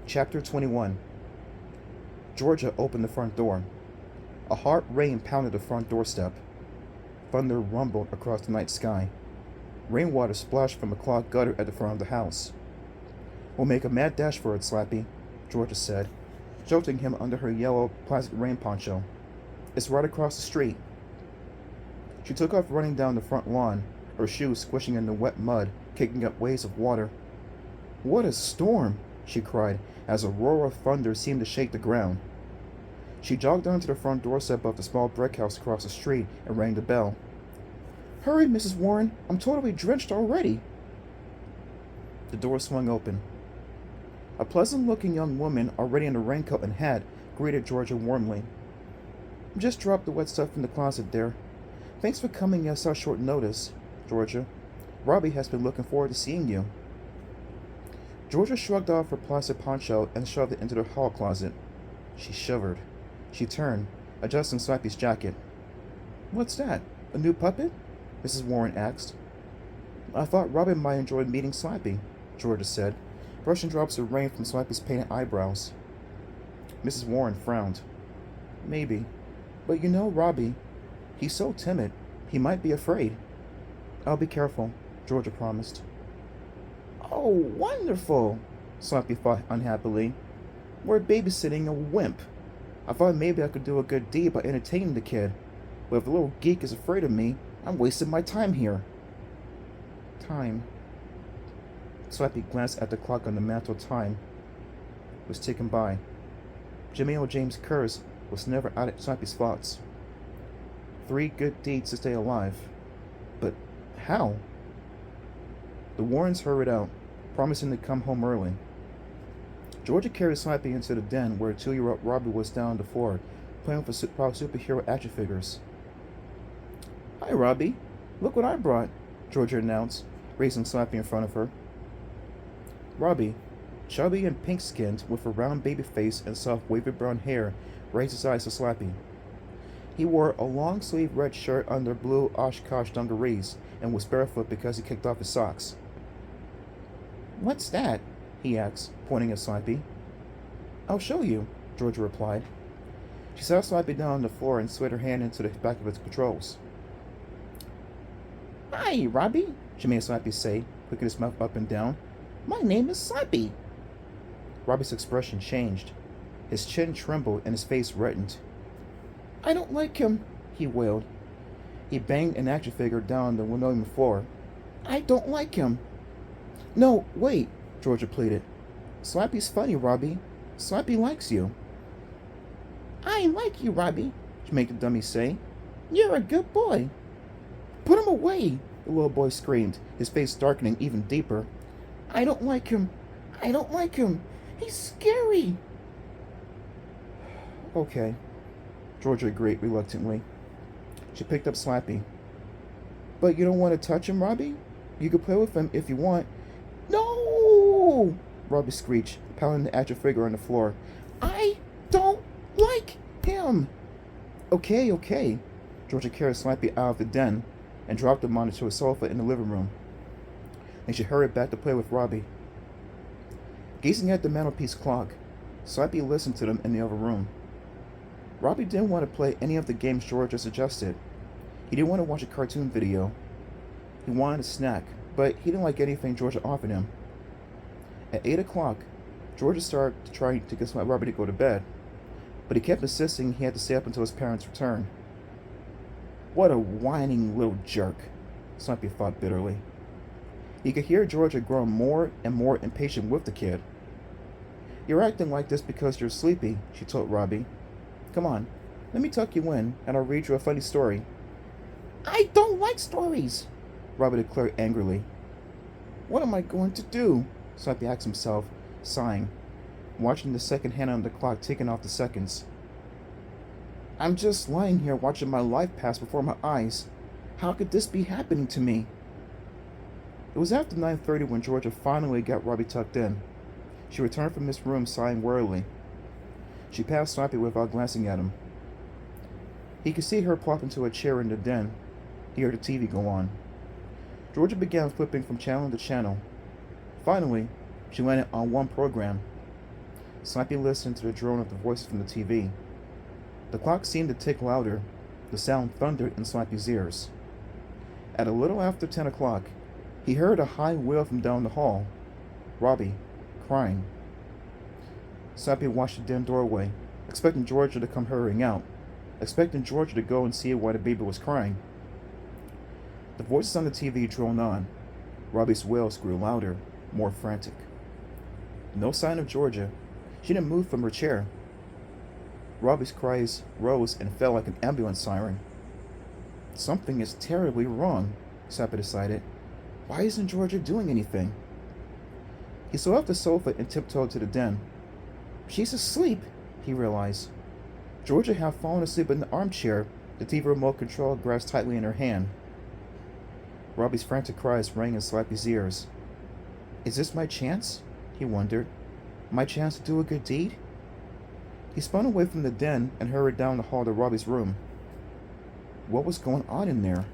Chapter 21. Georgia opened the front door. A hard rain pounded the front doorstep. Thunder rumbled across the night sky. Rainwater splashed from a clogged gutter at the front of the house. "We'll make a mad dash for it, Slappy," Georgia said, sheltering him under her yellow plastic rain poncho. "It's right across the street." She took off running down the front lawn, her shoes squishing in the wet mud, kicking up waves of water. "What a storm!" she cried, as a roar of thunder seemed to shake the ground. She jogged down to the front doorstep of the small brick house across the street and rang the bell. "Hurry, Mrs. Warren, I'm totally drenched already." The door swung open. A pleasant-looking young woman, already in a raincoat and hat, greeted Georgia warmly. "Just dropped the wet stuff in the closet there. Thanks for coming at such short notice, Georgia. Robbie has been looking forward to seeing you." Georgia shrugged off her plastic poncho and shoved it into the hall closet. She shivered. She turned, adjusting Slappy's jacket. "What's that? A new puppet?" Mrs. Warren asked. "I thought Robbie might enjoy meeting Slappy," Georgia said, brushing drops of rain from Slappy's painted eyebrows. Mrs. Warren frowned. "Maybe. But you know Robbie. He's so timid. He might be afraid." "I'll be careful," Georgia promised. "Oh, wonderful," Slappy thought unhappily. "We're babysitting a wimp. I thought maybe I could do a good deed by entertaining the kid. But if the little geek is afraid of me, I'm wasting my time here." Time. Slappy glanced at the clock on the mantel. Time was ticking by. Jimmy O. James' curse was never out of Slappy's thoughts. 3 good deeds to stay alive. But how? The Warrens hurried out, promising to come home early. Georgia carried Slappy into the den where 2-year-old Robbie was down on the floor, playing with superhero action figures. "Hi, Robbie. Look what I brought," Georgia announced, raising Slappy in front of her. Robbie, chubby and pink-skinned with a round baby face and soft wavy brown hair, raised his eyes to Slappy. He wore a long-sleeved red shirt under blue Oshkosh dungarees and was barefoot because he kicked off his socks. "What's that?" he asked, pointing at Slappy. "I'll show you," Georgia replied. She sat Slappy down on the floor and slid her hand into the back of its controls. "Hi, Robbie," she made Slappy say, clicking his mouth up and down. "My name is Slappy." Robbie's expression changed. His chin trembled and his face reddened. "I don't like him," he wailed. He banged an action figure down on the linoleum floor. "I don't like him." "No, wait," Georgia pleaded. "Slappy's funny, Robbie. Slappy likes you." "I like you, Robbie," she made the dummy say. "You're a good boy." "Put him away," the little boy screamed, his face darkening even deeper. "I don't like him. I don't like him. He's scary." "Okay," Georgia agreed reluctantly. She picked up Slappy. "But you don't want to touch him, Robbie? You can play with him if you want." "No!" Robbie screeched, pounding the action figure on the floor. "I don't like him." Okay. Georgia carried Slappy out of the den and dropped him onto a sofa in the living room. Then she hurried back to play with Robbie. Gazing at the mantelpiece clock, Slappy listened to them in the other room. Robbie didn't want to play any of the games Georgia suggested. He didn't want to watch a cartoon video. He wanted a snack, but he didn't like anything Georgia offered him. At 8 o'clock, Georgia started trying to get Robbie to go to bed, but he kept insisting he had to stay up until his parents' return. "What a whining little jerk," Slappy thought bitterly. He could hear Georgia growing more and more impatient with the kid. "You're acting like this because you're sleepy," she told Robbie. "Come on, let me tuck you in, and I'll read you a funny story." "I don't like stories," Robbie declared angrily. "What am I going to do?" Slappy asked himself, sighing, watching the second hand on the clock ticking off the seconds. "I'm just lying here watching my life pass before my eyes. How could this be happening to me?" It was after 9:30 when Georgia finally got Robbie tucked in. She returned from his room sighing wearily. She passed Slappy without glancing at him. He could see her plop into a chair in the den. He heard the TV go on. Georgia began flipping from channel to channel. Finally, she landed on one program. Slappy listened to the drone of the voices from the TV. The clock seemed to tick louder. The sound thundered in Slappy's ears. At a little after 10 o'clock, he heard a high wail from down the hall. Robbie, crying. Slappy watched the den doorway, expecting Georgia to come hurrying out, expecting Georgia to go and see why the baby was crying. The voices on the TV droned on. Robbie's wails grew louder, more frantic. No sign of Georgia. She didn't move from her chair. Robbie's cries rose and fell like an ambulance siren. Something is terribly wrong, Slappy decided. Why isn't Georgia doing anything? He slid off the sofa and tiptoed to the den. She's asleep, he realized. Georgia had fallen asleep in the armchair, the TV remote control grasped tightly in her hand. Robbie's frantic cries rang in Slappy's ears. Is this my chance? He wondered. My chance to do a good deed? He spun away from the den and hurried down the hall to Robbie's room. What was going on in there?